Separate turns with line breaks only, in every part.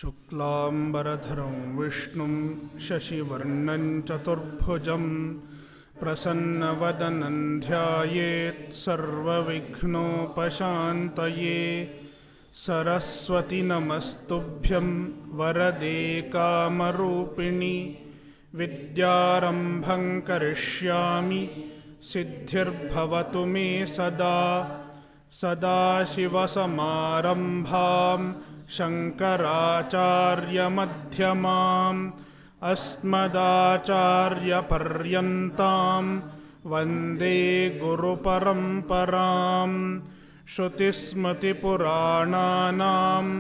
शुक्लांबरधरं विष्णुं शशिवर्णं चतुर्भुजं प्रसन्नवदनं ध्यायेत् सर्वविघ्नोपशान्तये। सरस्वती नमस्तुभ्यं वरदे कामरूपिणि विद्यारम्भं करिष्यामि सिद्धिर्भवतु मे सदा। सदाशिवसमारम्भां शङ्कराचार्यमध्यमाम् अस्मदाचार्यपर्यन्तां वन्दे गुरुपरम्पराम्। श्रुतिस्मृतिपुराणानाम्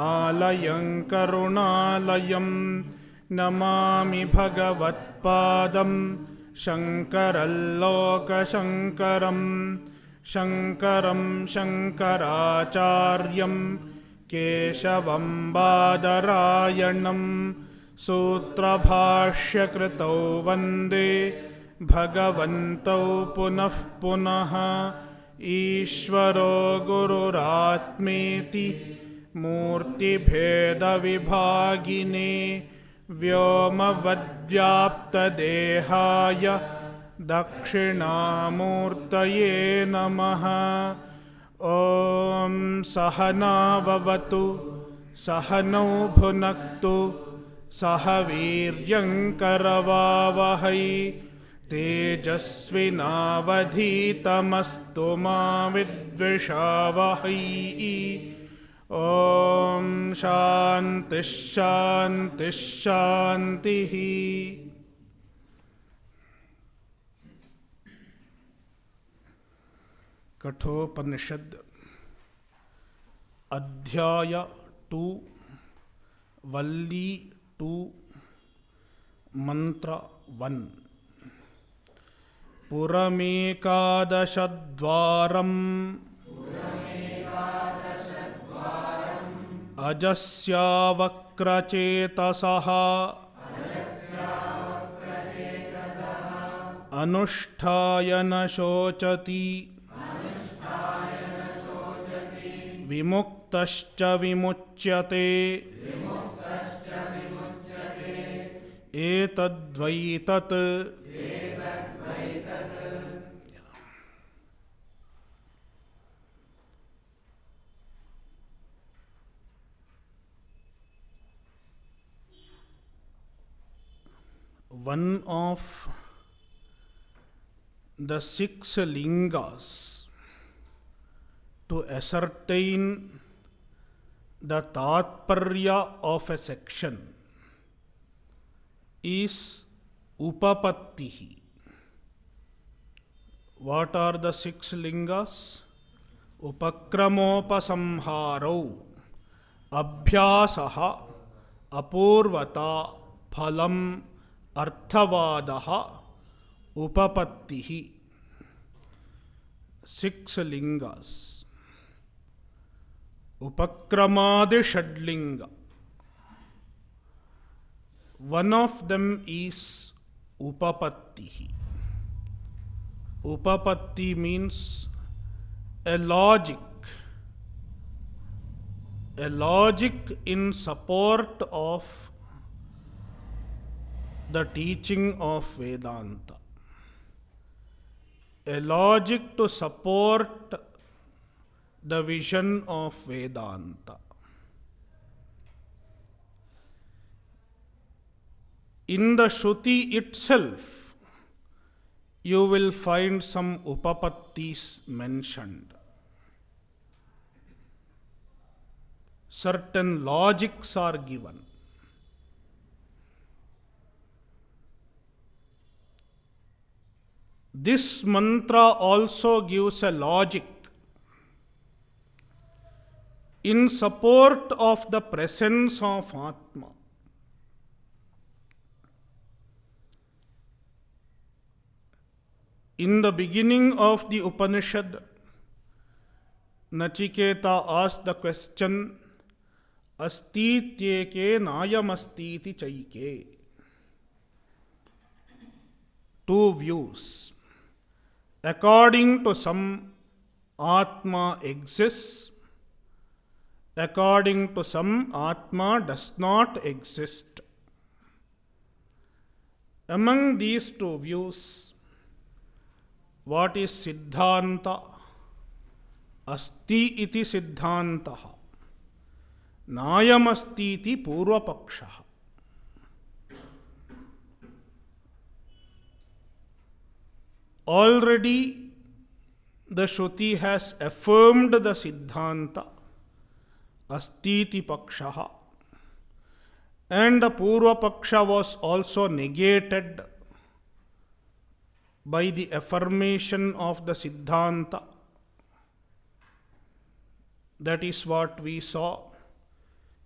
आलयं करुणालयं नमामि भगवत्पादं शङ्करं लोकशङ्करं। शङ्करं शङ्कराचार्यं केशवं बादरायणं सूत्रभाष्यकृतौ वन्दे भगवन्तौ पुनः पुनः। ईश्वरो गुरुरात्मेति मूर्तिभेदविभागिने व्योमवद्व्याप्तदेहाय दक्षिणामूर्तये नमः। ॐ सहनाववतु सहनौ भुनक्तु सह वीर्यङ्करवावहै तेजस्विनावधीतमस्तु मा विद्विषावहै। ॐ शान्तिः शान्तिः शान्तिः। कठोपनिषद अध्याय 2 वल्ली 2 मंत्र 1। पुरमेकादशद्वारम् अजस्यावक्रचेतसः अनुष्ठाय न शोचति विमुक्तश्च विमुच्यते। एतद्वै तत्। One of the 6 lingas to ascertain the tatparya of a section is upapattihi. What are the 6 lingas? Upakramopasamharo, abhyasaha, apurvata, phalam, arthavadaha, upapattihi. 6 lingas. Upakramadi Shadlinga. One of them is Upapattihi. Upapatti means a logic in support of the teaching of Vedanta. A logic to support the vision of Vedanta. In the Shruti itself, you will find some upapattis mentioned. Certain logics are given. This mantra also gives a logic in support of the presence of Atma. In the beginning of the Upanishad, Nachiketa asked the question, Astityeke nayamastiti chaike. 2 views. According to some, Atma exists. According to some, Atma does not exist. Among these two views, what is Siddhanta? Asti iti Siddhantaha. Nayamasti iti Purvapakshaha. Already the Shruti has affirmed the Siddhanta Astiti Pakshaha, and the Purva Paksha was also negated by the affirmation of the Siddhanta. That is what we saw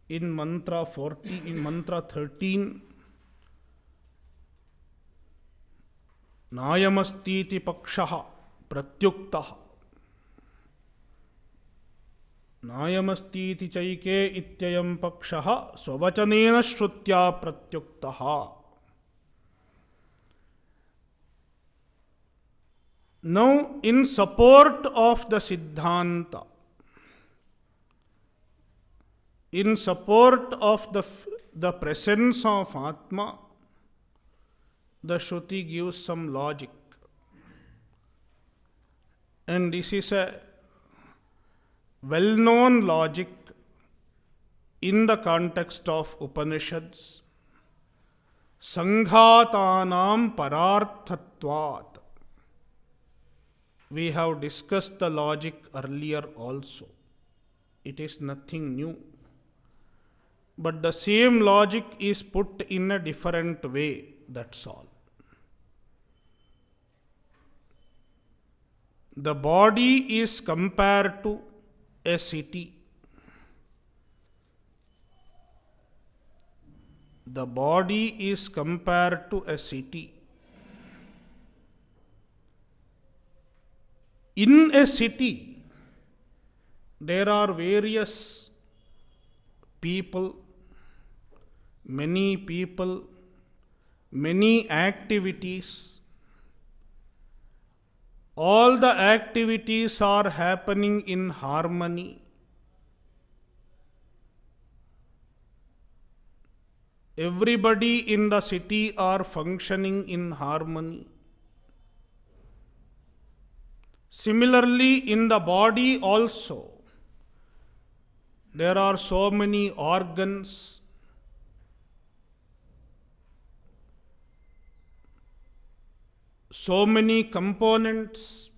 in Mantra 13. Nayamastiti Pakshaha Pratyuktaha. Nayamastiti chaike ityayam pakshaha svavachanena shrutya pratyuktaha. Now, in support of the Siddhanta, in support of the presence of Atma, the Shruti gives some logic. And this is a well-known logic in the context of Upanishads. Sanghatanam pararthatvat. We have discussed the logic earlier also. It is nothing new. But the same logic is put in a different way, that's all. The body is compared to a city. The body is compared to a city. In a city, there are various people, many activities. All the activities are happening in harmony. Everybody in the city are functioning in harmony. Similarly, in the body also, there are so many organs, so many components,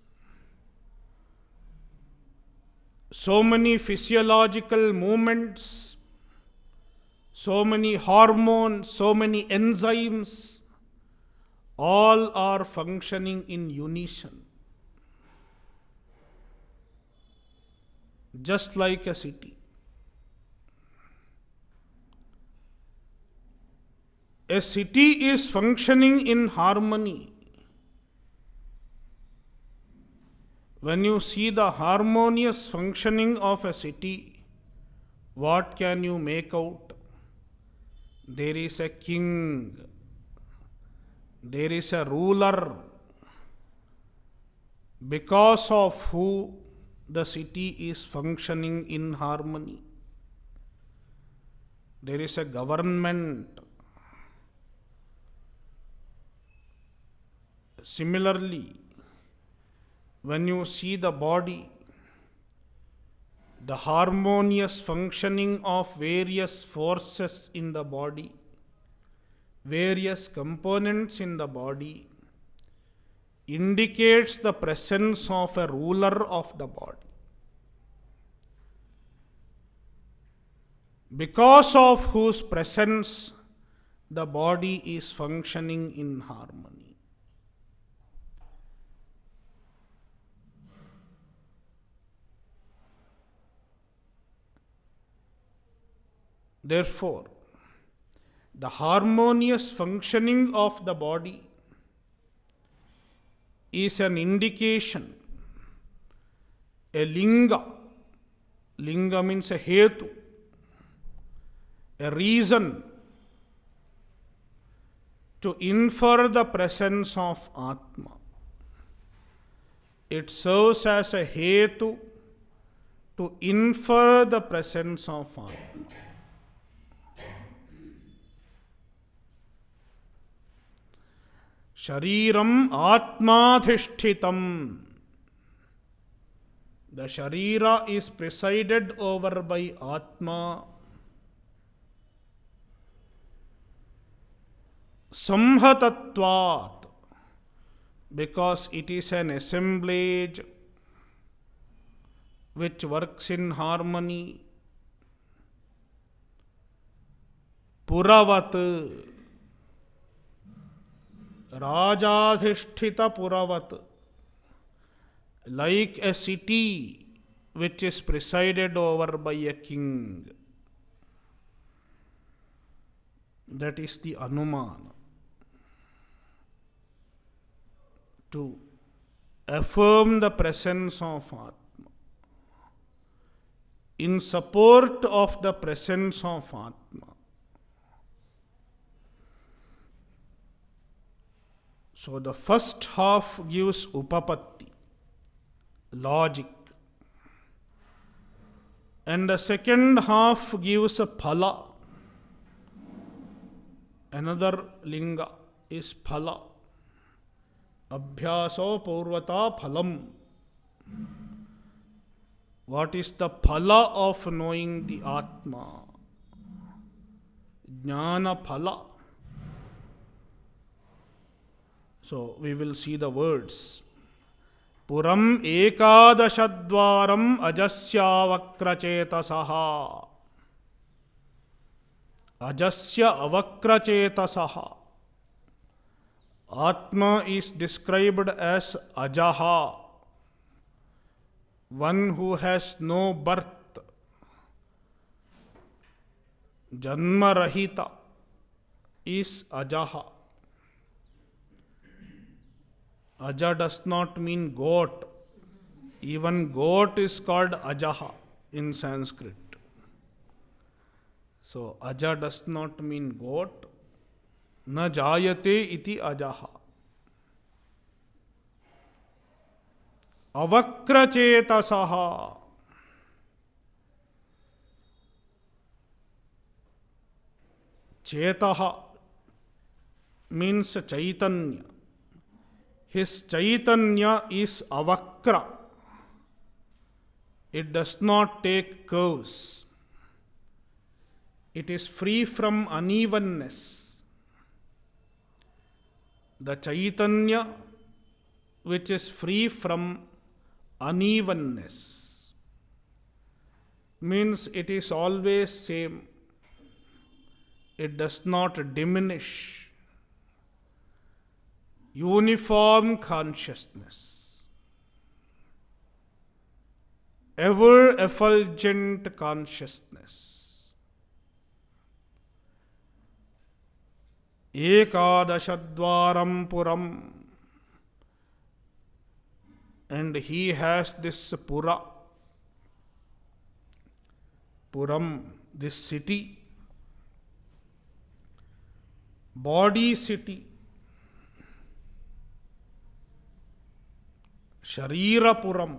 so many physiological movements, so many hormones, so many enzymes, all are functioning in unison. Just like a city. A city is functioning in harmony. When you see the harmonious functioning of a city, what can you make out? There is a king, there is a ruler, because of who the city is functioning in harmony. There is a government. Similarly, when you see the body, the harmonious functioning of various forces in the body, various components in the body, indicates the presence of a ruler of the body. Because of whose presence the body is functioning in harmony. Therefore, the harmonious functioning of the body is an indication, a linga. Linga means a hetu, a reason to infer the presence of Atma. It serves as a hetu to infer the presence of Atma. Shariram Atmadhishtitam. The Sharira is presided over by Atma. Samhatatvat, because it is an assemblage which works in harmony. Puravat, Rajadhishthita Puravat, like a city which is presided over by a king. That is the Anumana. To affirm the presence of Atma. In support of the presence of Atma. So the first half gives Upapatti, logic. And the second half gives a Phala. Another linga is Phala. Abhyaso Purvata Phalam. What is the Phala of knowing the Atma? Jnana Phala. So we will see the words. Puram ekadashadvaram ajasya avakrachetasaha. Ajasya avakrachetasaha. Atma is described as Ajaha, one who has no birth. Janma Rahita is Ajaha. Aja does not mean goat. Even goat is called Ajaha in Sanskrit. So Aja does not mean goat. Na jayate iti ajaha. Avakrachetasaha. Chetaha means Chaitanya. His Chaitanya is avakra. It does not take curves. It is free from unevenness. The Chaitanya which is free from unevenness means it is always same. It does not diminish. Uniform consciousness. Ever effulgent consciousness. Ekadashadvaram Puram. And he has this Pura. Puram, this city. Body city. Sharirapuram.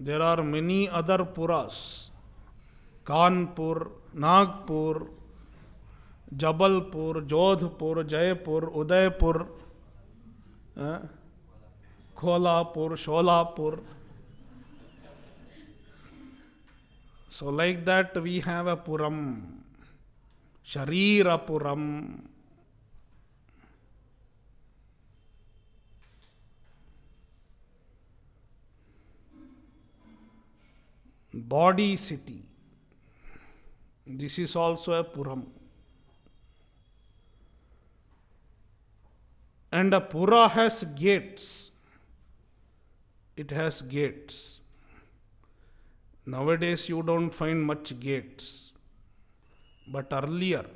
There are many other Puras. Kanpur, Nagpur, Jabalpur, Jodhpur, Jaipur, Udaipur, Kolhapur, Sholapur. So like that we have a Puram, Sharirapuram. Body city. This is also a Puram. And a Pura has gates. It has gates. Nowadays you don't find much gates. But earlier,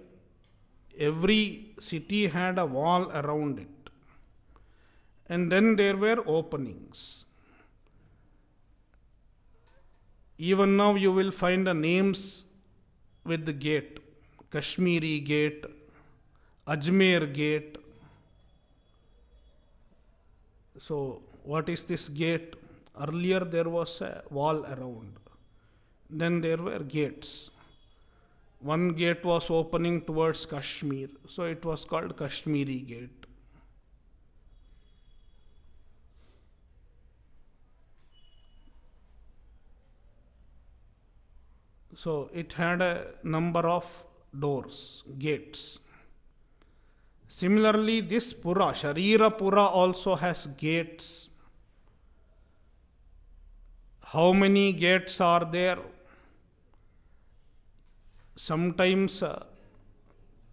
every city had a wall around it. And then there were openings. Even now you will find the names with the gate. Kashmiri gate, Ajmer gate. So what is this gate? Earlier there was a wall around. Then there were gates. One gate was opening towards Kashmir, so it was called Kashmiri Gate. So it had a number of doors, gates. Similarly, this Pura, Sharira Pura, also has gates. How many gates are there? Sometimes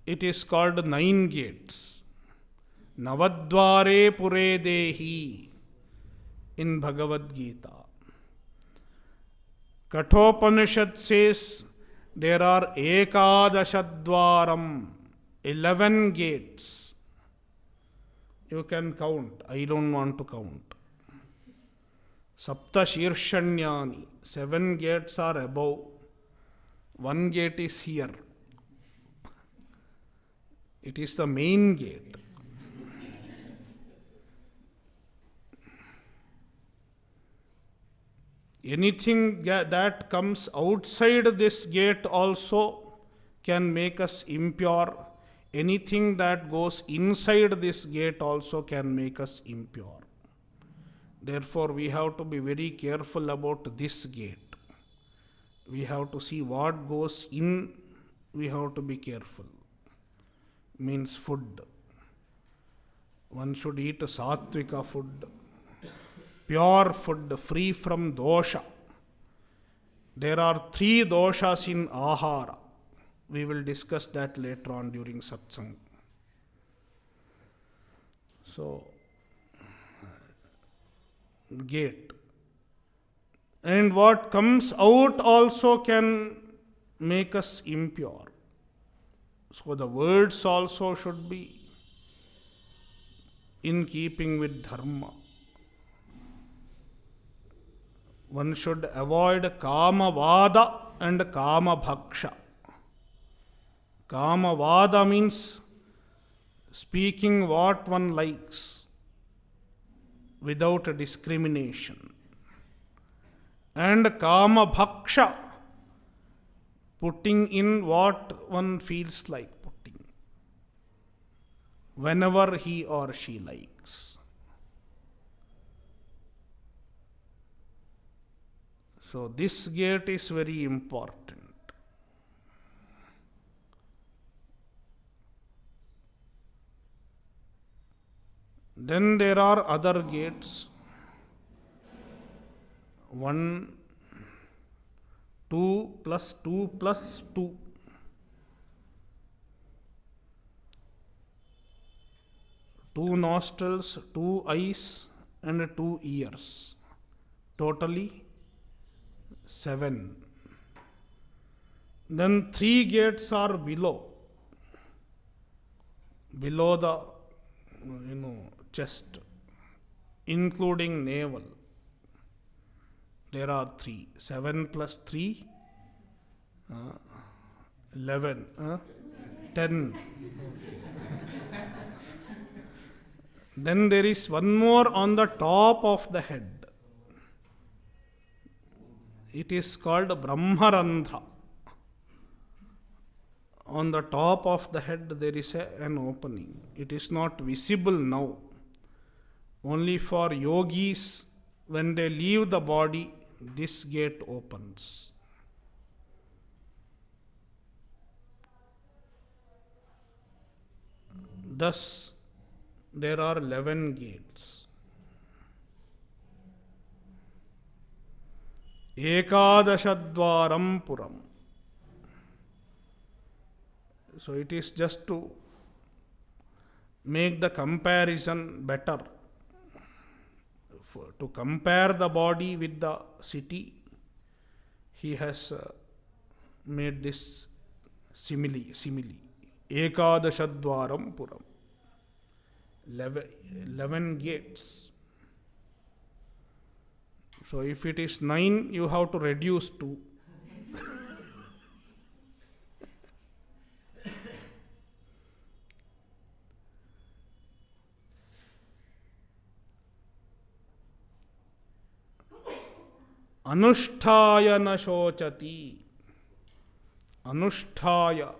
it is called 9 gates. Navadvare Pure Dehi in Bhagavad Gita. Kathopanishad says there are Ekadashadvaram, 11 gates. You can count. I don't want to count. Sapta Shirshanyani, 7 gates are above. 1 gate is here. It is the main gate. Anything that comes outside this gate also can make us impure. Anything that goes inside this gate also can make us impure. Therefore, we have to be very careful about this gate. We have to see what goes in, we have to be careful. Means food. One should eat sattvika food, pure food, free from dosha. There are 3 doshas in ahara. We will discuss that later on during satsang. So, gate. And what comes out also can make us impure. So the words also should be in keeping with dharma. One should avoid kama vada and kama bhaksha. Kama vada means speaking what one likes without a discrimination. And kama bhaksha, putting in what one feels like putting, whenever he or she likes. So this gate is very important. Then there are other gates. 1, 2 plus 2 plus 2. Two nostrils, 2 eyes, and 2 ears. Totally 7. Then 3 gates are below the chest, including navel. There are 3. 7 plus 3, 11, 10. Then there is one more on the top of the head. It is called Brahmarandha. On the top of the head there is an opening. It is not visible now. Only for yogis, when they leave the body, this gate opens. Thus, there are 11 gates. Ekadashadvaram Puram. So it is just to make the comparison better. To compare the body with the city, he has made this simile. Ekadashadvaram Puram. 11 gates. So if it is 9, you have to reduce 2. अनुष्ठाय न शोचति. Anusthaya.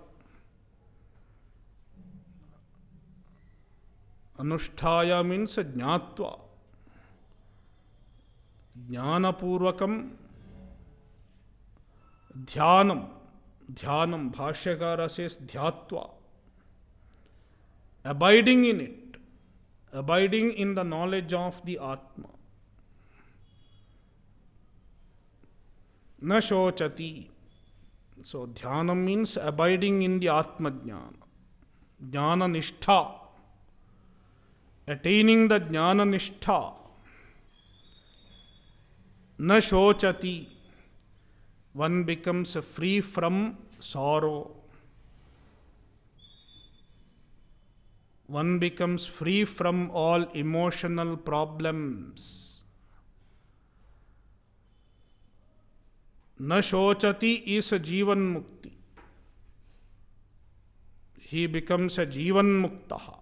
Anusthaya means jnatva. Jnanapurvakam dhyanam. Dhyanam, Bhashyakara says dhyatva. Abiding in it. Abiding in the knowledge of the Atma. Na shochati. So, dhyanam means abiding in the Atma Jnana. Jnana nishtha. Attaining the Jnana nishtha. Na shochati. One becomes free from sorrow. One becomes free from all emotional problems. Na shochati is a Jivan Mukti. He becomes a Jivan Muktaha.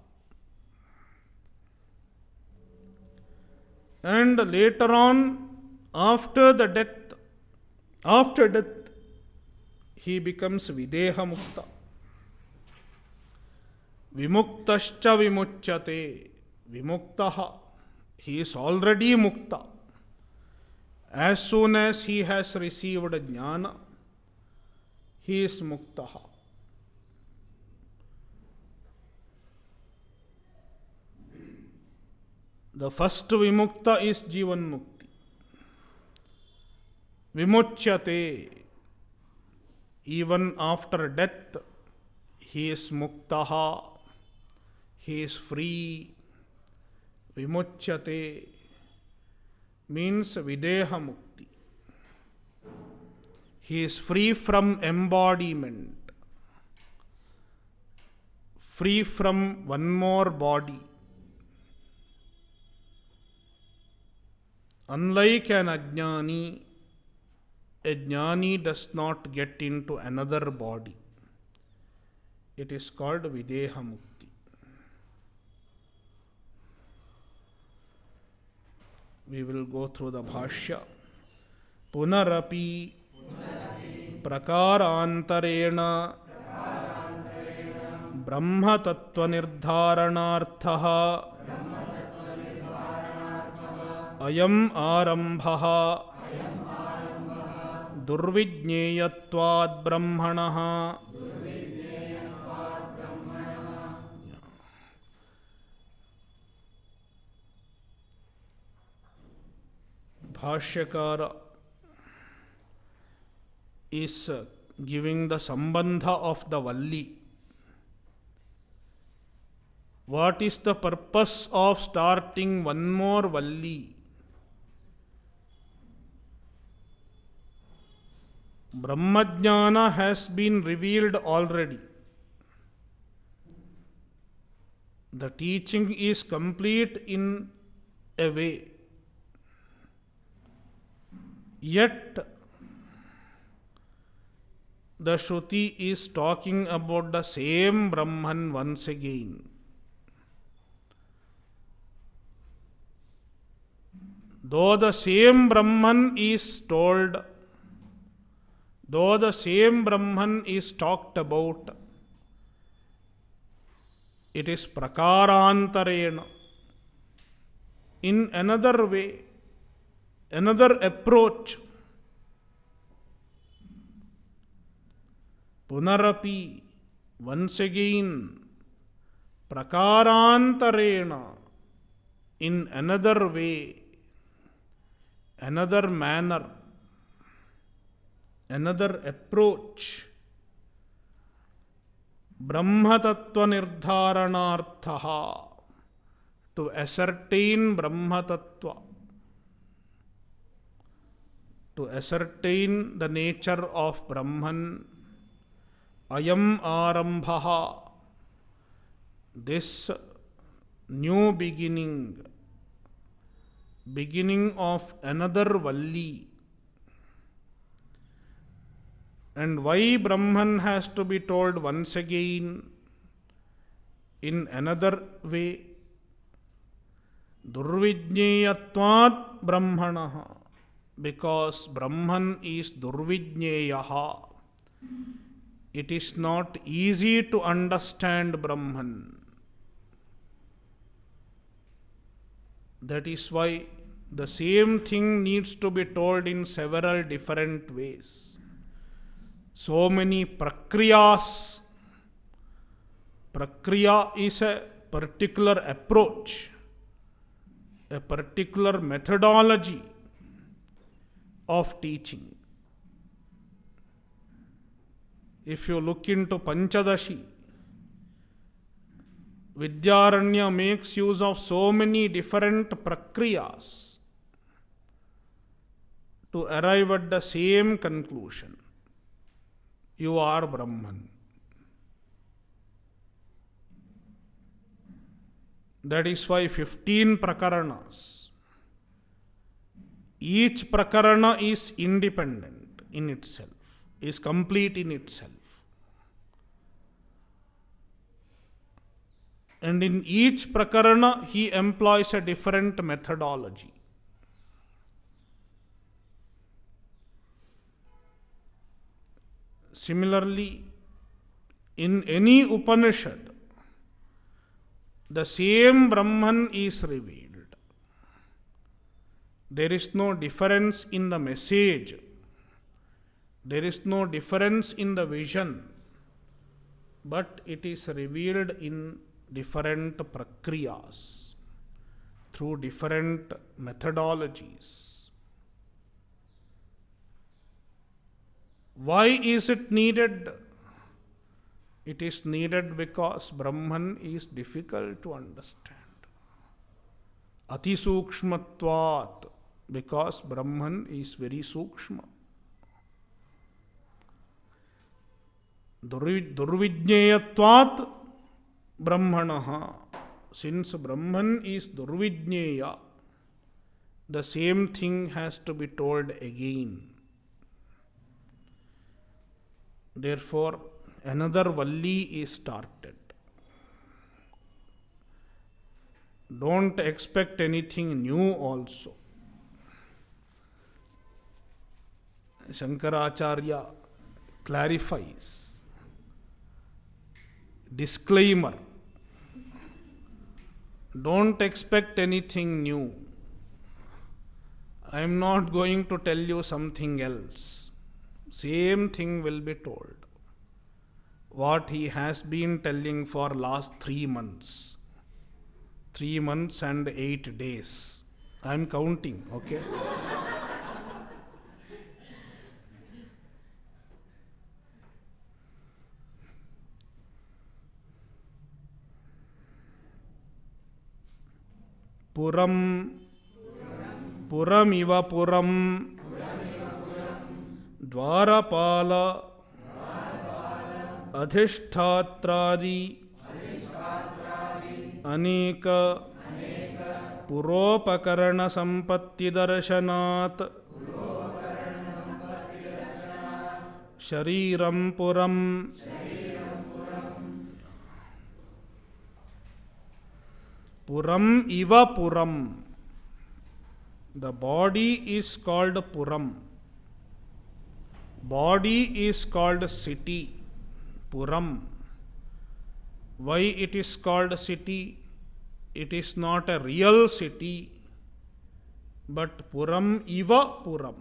And later on, after death, he becomes Videha Mukta. Vimuktascha vimuchyate. Vimuktaha. He is already Mukta. As soon as he has received jnana, he is muktaha. The first vimukta is Jivan Mukti. Vimuchyate. Even after death, he is muktaha. He is free. Vimuchyate means Videha Mukti. He is free from embodiment, free from one more body. Unlike an ajnani, a jnani does not get into another body. It is called Videha Mukti. We will go through the Bhashya. Punarapi Prakarantarena Brahma Tattva Nirdharanarthaha Ayam Arambhaha Durvijneyatvad Brahmanaha. Bhashyakara is giving the sambandha of the Valli. What is the purpose of starting one more Valli? Brahmajnana has been revealed already. The teaching is complete in a way. Yet, the Shruti is talking about the same Brahman once again. Though the same Brahman is told, though the same Brahman is talked about, it is Prakarantarena. In another way, another approach. Punarapi, once again, Prakarantarena, in another way, another manner, another approach. Brahma Tattva Nirdharanarthaha, to ascertain Brahma Tattva, to ascertain the nature of Brahman. Ayam Arambhaha, this new beginning, beginning of another Valli. And why Brahman has to be told once again in another way? Durvijneyatvat Brahmanaha. because Brahman is Durvijñeyaha. It is not easy to understand Brahman. That is why the same thing needs to be told in several different ways. So many prakriyas. Prakriya is a particular approach, a particular methodology of teaching. If you look into Panchadashi, Vidyaranya makes use of so many different prakriyas to arrive at the same conclusion. You are Brahman. That is why 15 prakaranas. Each prakarana is independent in itself, is complete in itself. And in each prakarana, he employs a different methodology. Similarly, in any Upanishad, the same Brahman is revealed. There is no difference in the message. There is no difference in the vision. But it is revealed in different prakriyas, through different methodologies. Why is it needed? It is needed because Brahman is difficult to understand. Ati sukshmatvat, because Brahman is very sukshma. Durvijñeyatvat Brahmanaha. Since Brahman is Durvijñeya, the same thing has to be told again. Therefore, another Valli is started. Don't expect anything new also. Shankaracharya clarifies. Disclaimer. Don't expect anything new. I am not going to tell you something else. Same thing will be told. What he has been telling for last 3 months. 3 months and 8 days. I am counting, okay? Puram, Puramiva Puram, Dwarapala, Adhishtatradi, Aneka, Puropakarana Sampatti Darshanat, Shariram Puram, Puram Iva Puram. The body is called Puram. Body is called city, Puram. Why it is called city? It is not a real city, but Puram Iva Puram.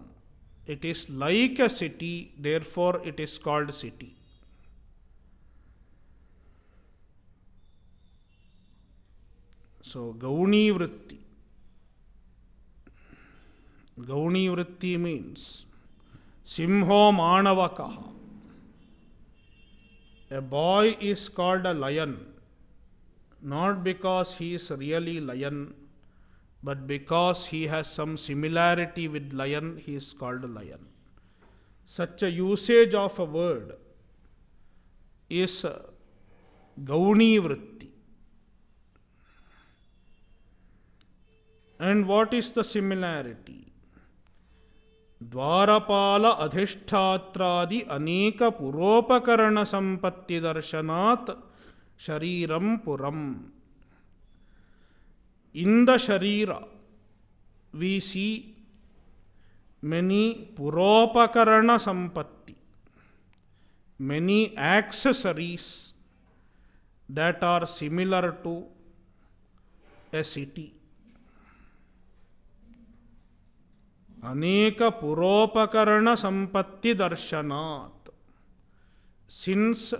It is like a city, therefore it is called city. So, Gauni Vritti. Gauni Vritti means Simho Manavakaha. A boy is called a lion, not because he is really lion, but because he has some similarity with lion, he is called a lion. Such a usage of a word is Gauni Vritti. And what is the similarity? Dwarapala adhishtatradi aneka puropakarana sampatti darshanat shariram puram. In the sharira, we see many puropakarana sampatti, many accessories that are similar to a city. Aneka puropakarana sampatti darshanat. Since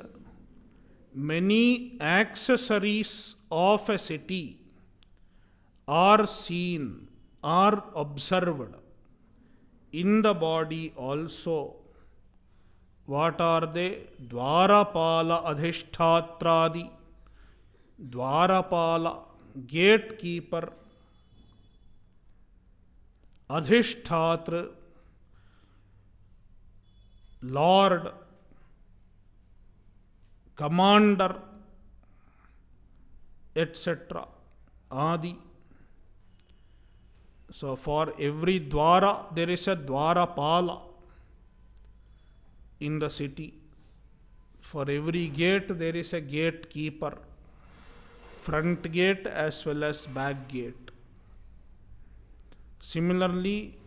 many accessories of a city are seen, are observed in the body also. What are they? Dwarapala adhishthatradi. Dwarapala, gatekeeper. Adhisthatra, lord, commander, etc. Adi. So for every dwara there is a dwarapala in the city. For every gate there is a gatekeeper, front gate as well as back gate. Similarly,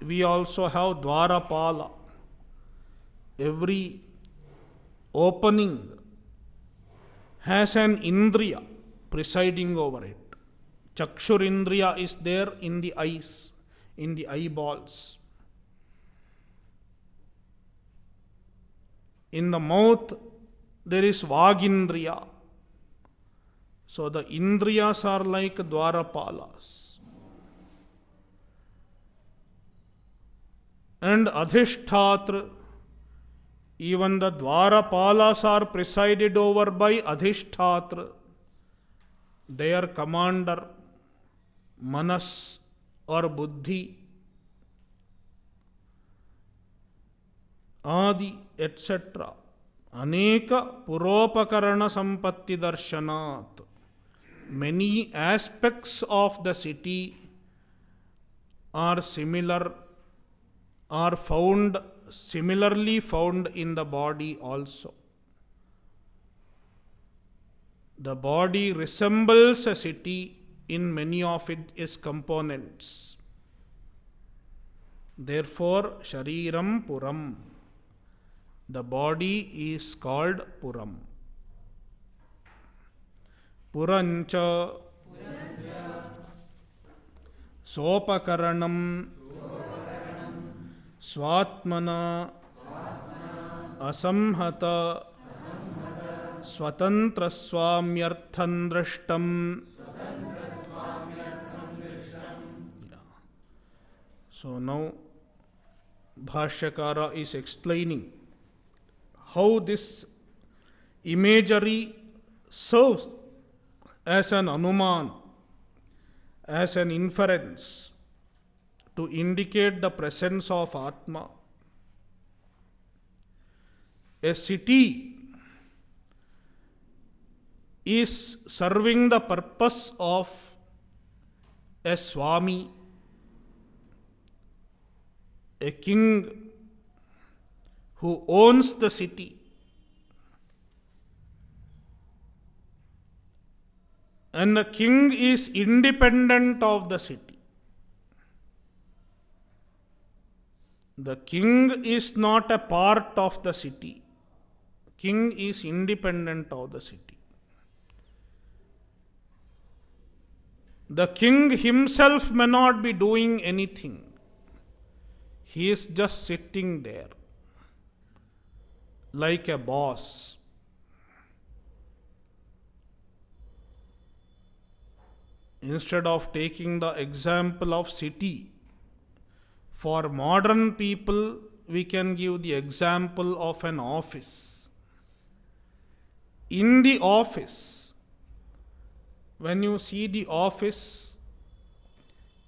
we also have dwarapala. Every opening has an indriya presiding over it. Chakshur indriya is there in the eyes, in the eyeballs. In the mouth, there is vagindriya. So the indriyas are like dwarapalas. And adhisthatra, even the dwarapalas are presided over by adhisthatra, their commander, manas or buddhi, adi, etc. Aneka puropakarana sampatti darshanat. Many aspects of the city are similarly found in the body also. The body resembles a city in many of its components. Therefore, Shariram Puram. The body is called Puram. Purancha Sopakaranam Swatmana Asamhata Swatantra Swamyarthan Drashtam. So now Bhashyakara is explaining how this imagery serves as an anuman, as an inference to indicate the presence of Atma. A city is serving the purpose of a Swami, a king who owns the city. And the king is independent of the city. The king is not a part of the city. King is independent of the city. The king himself may not be doing anything. He is just sitting there like a boss. Instead of taking the example of city, for modern people, we can give the example of an office. In the office, when you see the office,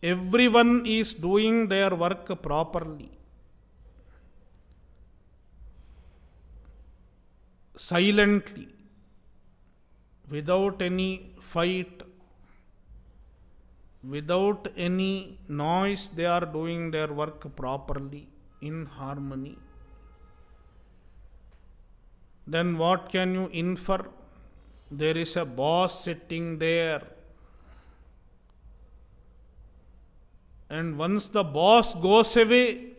everyone is doing their work properly, silently, without any fight, without any noise. They are doing their work properly, in harmony. Then what can you infer? There is a boss sitting there. And once the boss goes away,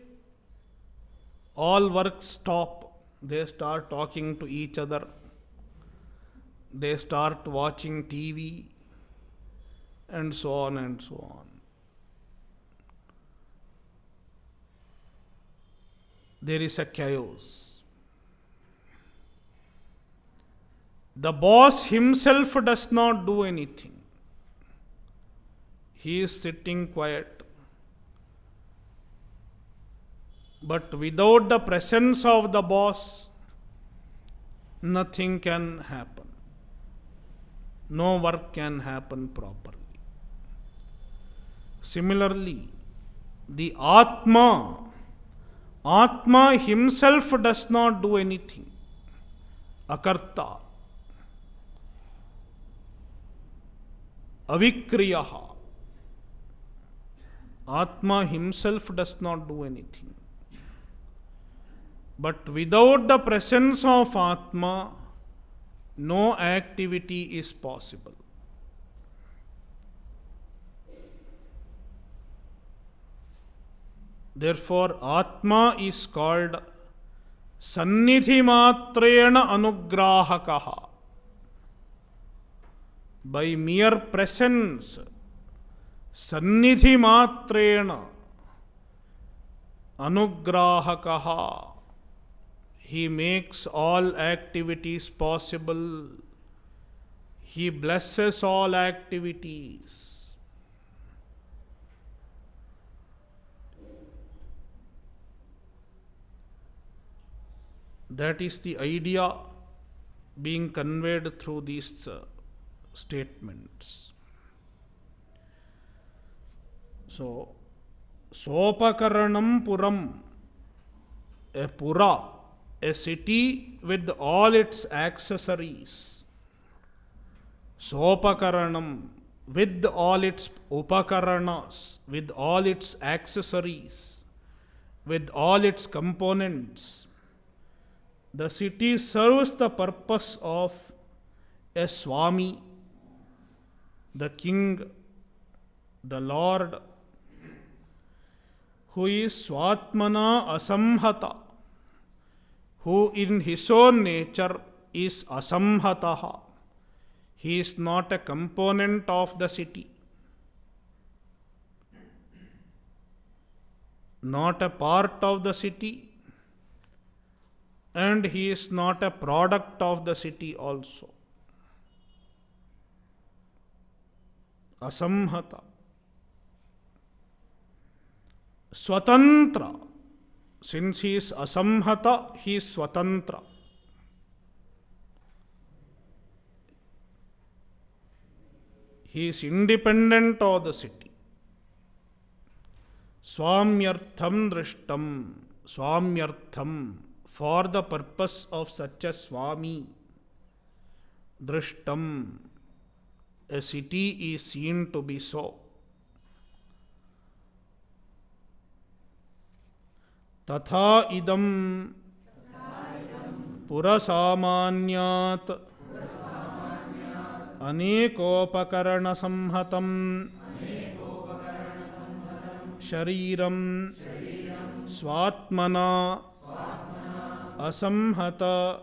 all work stop. They start talking to each other. They start watching TV and so on and so on. There is a chaos. The boss himself does not do anything. He is sitting quiet. But without the presence of the boss, nothing can happen. No work can happen properly. Similarly, the Atma himself does not do anything. Akarta. Avikriyaha. Atma himself does not do anything. But without the presence of Atma, no activity is possible. Therefore, Atma is called Sannidhi Matrena Anugrahakaha. By mere presence, Sannidhi Matrena Anugrahakaha. He makes all activities possible. He blesses all activities. That is the idea being conveyed through these statements. So, Sopakaranam Puram, a Pura, a city with all its accessories. Sopakaranam, with all its upakaranas, with all its accessories, with all its components. The city serves the purpose of a Swami, the king, the Lord, who is Swatmana Asamhata, who in his own nature is Asamhataha. He is not a component of the city, not a part of the city, and he is not a product of the city also. Asamhata. Swatantra. Since he is Asamhata, he is Swatantra. He is independent of the city. Swamyartham drishtam. Swamyartham. For the purpose of such a Swami. Drishtam. A city is seen to be so. Tatha idam purasamanyat anekopakarana samhatam shariram swatmana asamhata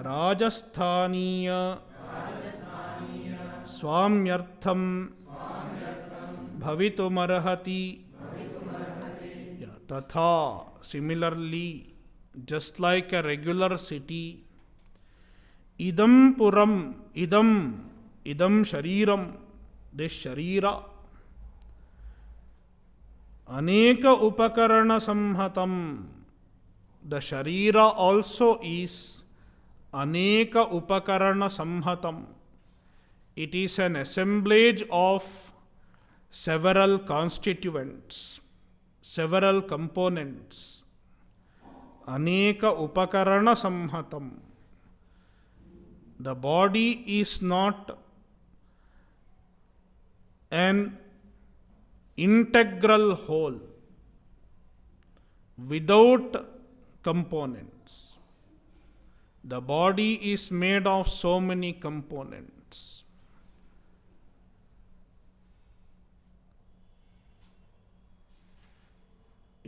rajasthaniya swamyartham bhavitumarhati. Tatha, similarly, just like a regular city, idam puram, idam shariram, this sharira, aneka upakarana samhatam, the sharira also is aneka upakarana samhatam. It is an assemblage of several constituents, several components. Aneka upakarana samhatam. The body is not an integral whole without components. The body is made of so many components.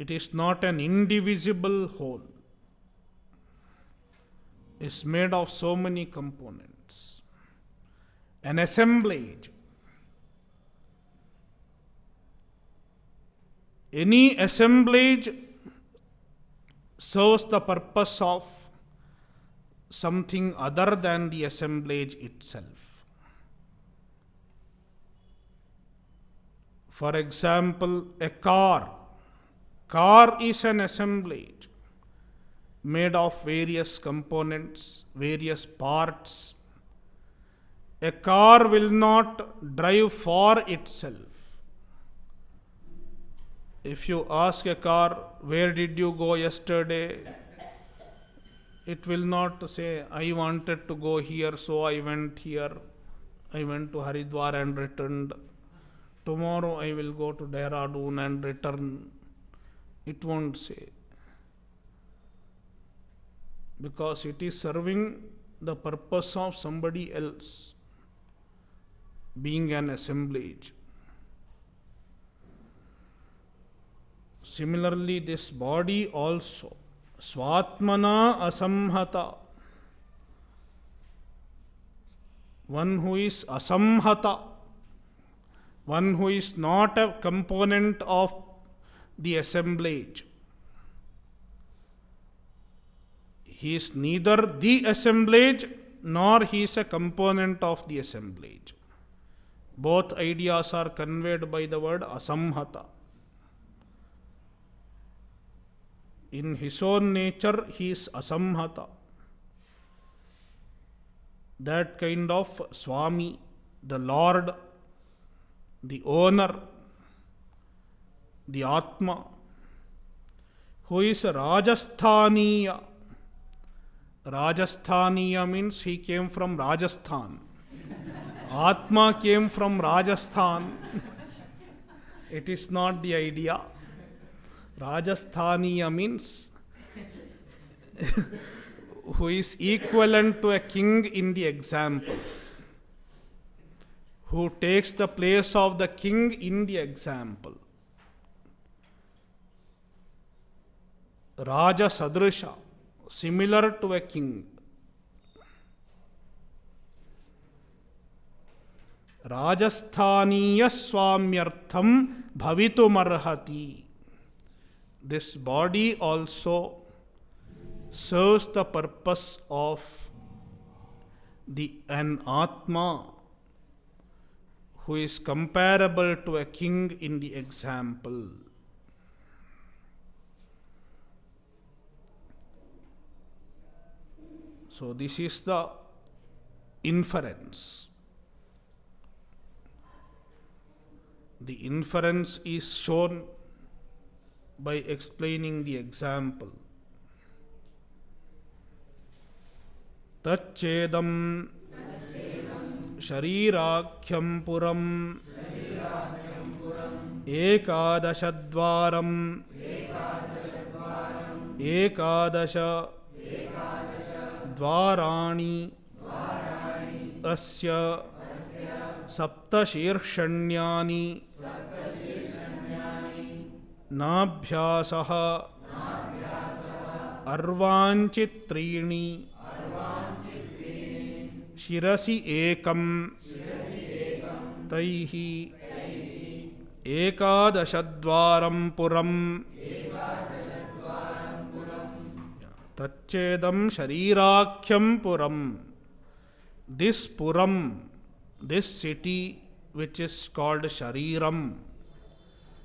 It is not an indivisible whole. It's made of so many components. An assemblage. Any assemblage serves the purpose of something other than the assemblage itself. For example, a car. Car is an assemblage made of various components, various parts. A car will not drive for itself. If you ask a car, where did you go yesterday? It will not say, I wanted to go here, so I went here. I went to Haridwar and returned. Tomorrow I will go to Dehradun and return. It won't say. Because it is serving the purpose of somebody else, being an assemblage. Similarly, this body also, Swatmana asamhata. One who is asamhata, one who is not a component of the assemblage. He is neither the assemblage nor he is a component of the assemblage. Both ideas are conveyed by the word asamhata. In his own nature, he is asamhata. That kind of Swami, the Lord, the owner, the Atma, who is Rajasthaniya. Rajasthaniya means he came from Rajasthan. Atma came from Rajasthan. It is not the idea. Rajasthaniya means who is equivalent to a king in the example, who takes the place of the king in the example. Raja Sadrisha, similar to a king. Rajasthaniya swamyartham bhavitumarhati. This body also serves the purpose of an Atma who is comparable to a king in the example. So this is the inference. The inference is shown by explaining the example. Tachedam sharirākhyam puram ekadashadvaram ekadasha dvarani asya saptashirshanyani nabhyasah arvanchitrini shirasi ekam taihi ekadashadvaram puram tachedam sharirākhyam puram. This puram, this city which is called Shariram,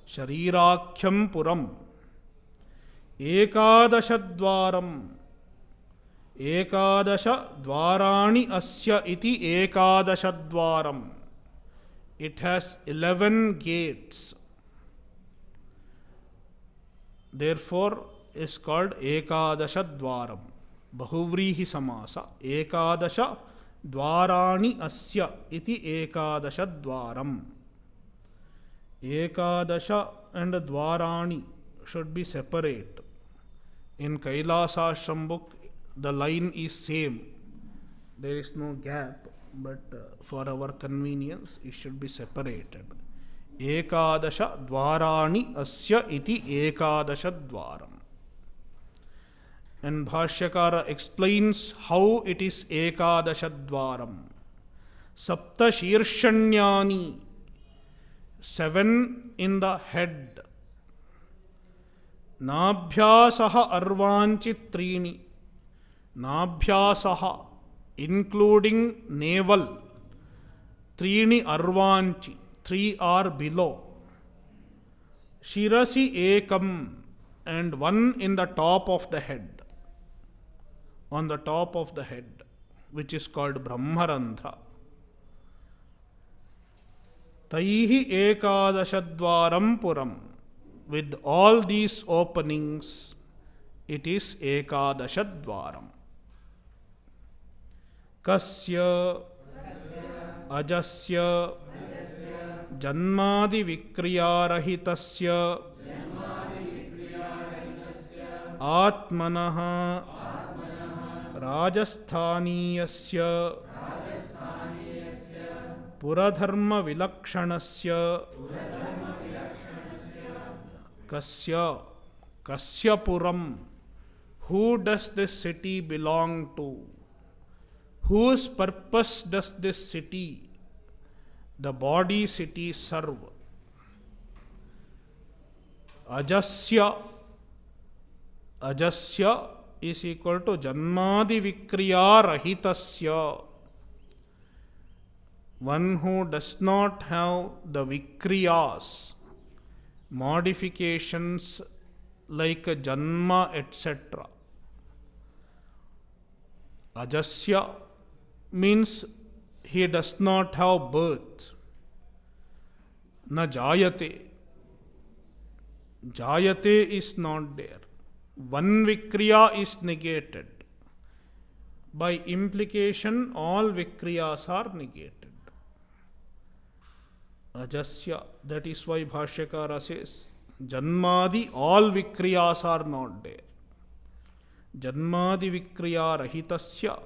Sharirākhyam puram, ekadashadvaram, ekadasha dvarani asya iti ekadashadvaram. It has 11 gates. Therefore, is called ekadashadvaram. Bahuvrihi samasa. Ekadasha dvarani asya iti ekadashadvaram. Ekadasha and dvarani should be separate. In Kailasashram book, the line is same. There is no gap, but for our convenience, it should be separated. Ekadasha dvarani asya iti ekadasha dvaram. And Bhashyakara explains how it is ekadasha dvaram. Sapta shirshanyani, 7 in the head. Nabhyasaha arvanchitrini, Nabhyasaha including navel, Trini arvanchi, 3 are below. Shirasi ekam, and 1 in the top of the head, on the top of the head, which is called Brahmarandhra. Taihi ekadashadvaram puram. With all these openings, it is ekadashadvaram. Kasya ajasya janmadi vikriyarahitasya atmanaha rajasthaniyasya puradharma vilakshanasya Kasyapuram. Who does this city belong to? Whose purpose does this city, the body city, serve? Ajasya. Ajasya is equal to Janmadi Vikriya Rahitasya. One who does not have the Vikriyas, modifications like Janma, etc. Ajasya means he does not have birth. Na jayate. Jayate is not there. One Vikriya is negated. By implication, all Vikriyas are negated. Ajasya. That is why Bhashyakara says, Janmadi, all Vikriyas are not there. Janmadi Vikriya Rahitasya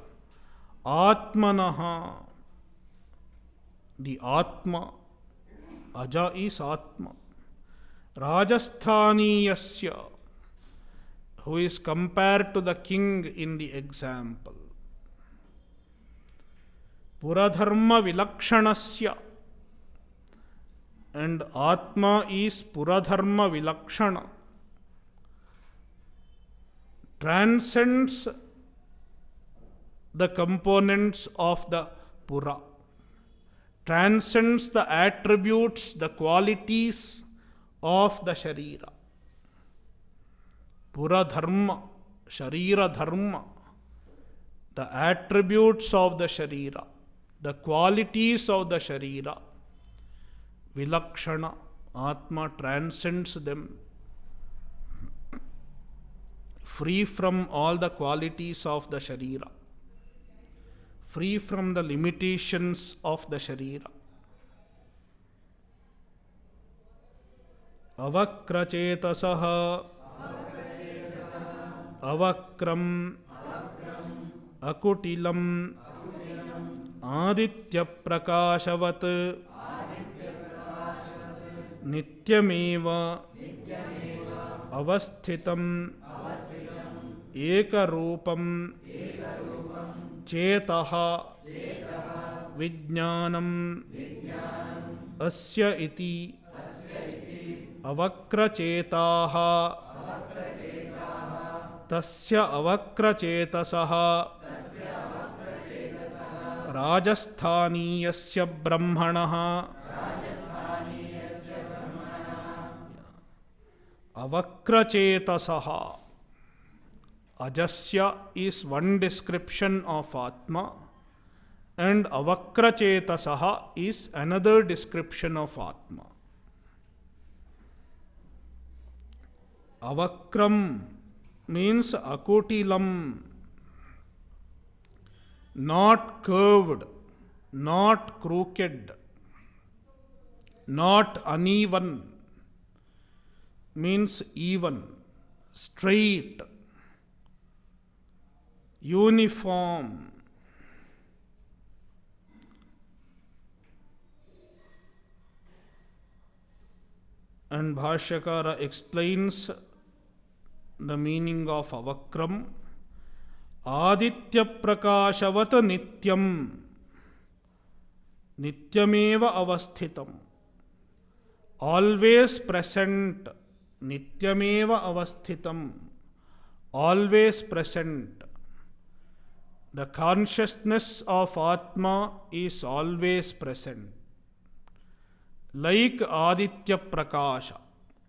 Atmanaha. The Atma. Aja is Atma. Rajasthaniyasya, who is compared to the king in the example. Puradharma Vilakshanasya. And Atma is Puradharma Vilakshana. Transcends the components of the Pura. Transcends the attributes, the qualities of the Sharira. Puradharma, Sharira Dharma. The attributes of the Sharira, the qualities of the Sharira. Vilakshana, Atma transcends them, free from all the qualities of the Sharira, free from the limitations of the Sharira. Avakrachetasaha, Avakram, Akutilam, Aditya Prakashavat, Nityameva, Avasthitam, Ekarupam, Chetaha, Vijnanam, Asya iti, Avakrachetaha, Tasya Avakrachetasaha, Rajasthaniyasya Brahmanaha. Avakrachetasaha. Ajasya is one description of Atma, and Avakrachetasaha is another description of Atma. Avakram means akutilam, not curved, not crooked, not uneven, means even, straight, uniform. And Bhashyakara explains the meaning of avakram. Aditya prakashavat nityam, nityameva avasthitam. Always present, nityameva avasthitam. Always present. The consciousness of Atma is always present. Like Aditya Prakasha,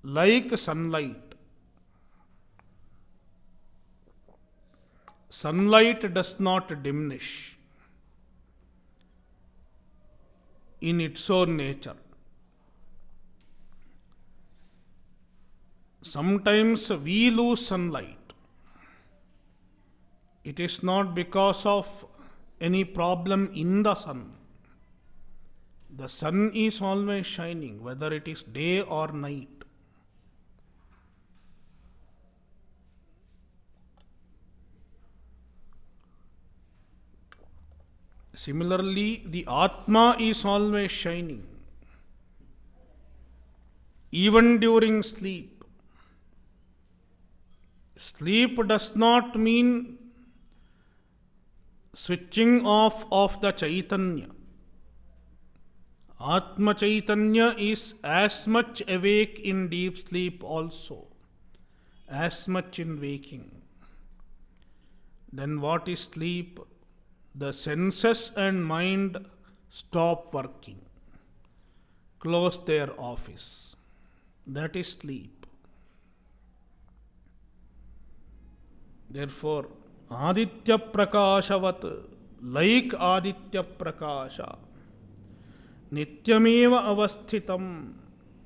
like sunlight. Sunlight does not diminish in its own nature. Sometimes we lose sunlight. It is not because of any problem in the sun. The sun is always shining, whether it is day or night. Similarly, the Atma is always shining, even during sleep. Sleep does not mean switching off of the Chaitanya. Atma Chaitanya is as much awake in deep sleep also, as much in waking. Then what is sleep? The senses and mind stop working, close their office. That is sleep. Therefore, Aditya Prakashavat, like Aditya Prakasha, Nityameva avasthitam,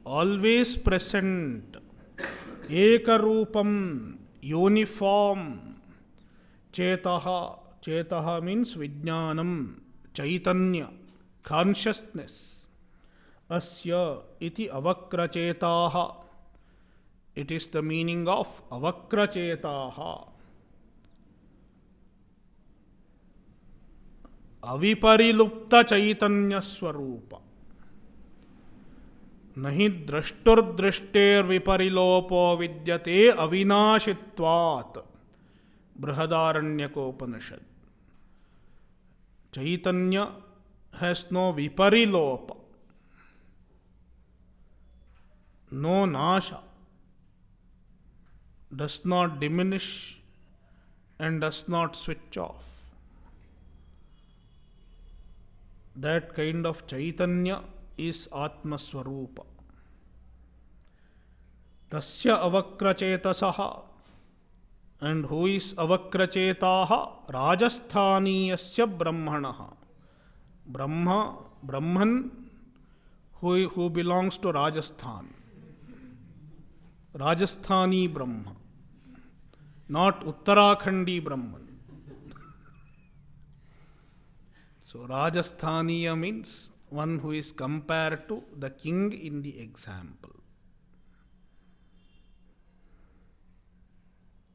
always present, Ekarupam, uniform, Chetaha, Chetaha means Vijnanam, Chaitanya, consciousness, Asya iti avakrachetaha. It is the meaning of avakrachetaha. Aviparilupta Chaitanya Swarupa. Nahi drashtur-drishter viparilopo vidyate avinashitvat. Brihadaranyaka-upanishad. Chaitanya has no viparilopa, no nasha, does not diminish and does not switch off. That kind of Chaitanya is Atma Swarupa. Tasya avakrachetasaha. And who is avakrachetaha? Rajasthaniyasya brahmanaha. Brahman, who belongs to Rajasthan. Rajasthani Brahma, not Uttarakhandi Brahman. So Rajasthaniya means one who is compared to the king in the example.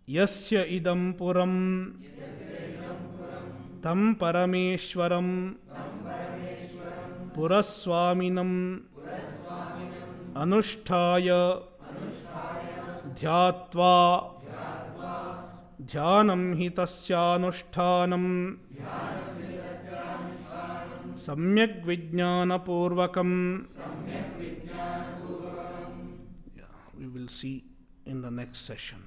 Yasya idam puram tam parameshwaram puraswaminam anusthaya dhyatva dhyanam hi tasyanushtanam samyak vijnana purvakam. We will see in the next session.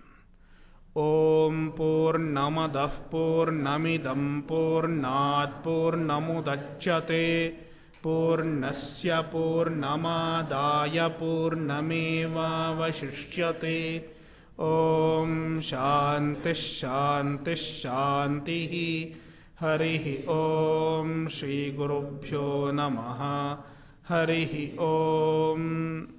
Om Purnamadah Purnamidam Purnat Purnamudachyate Purnasya Purnamadaya Purnameva Vashishyate. Om Shanti Shanti Shanti. Harihi Om Shri Gurubhyo Namaha. Harihi Om.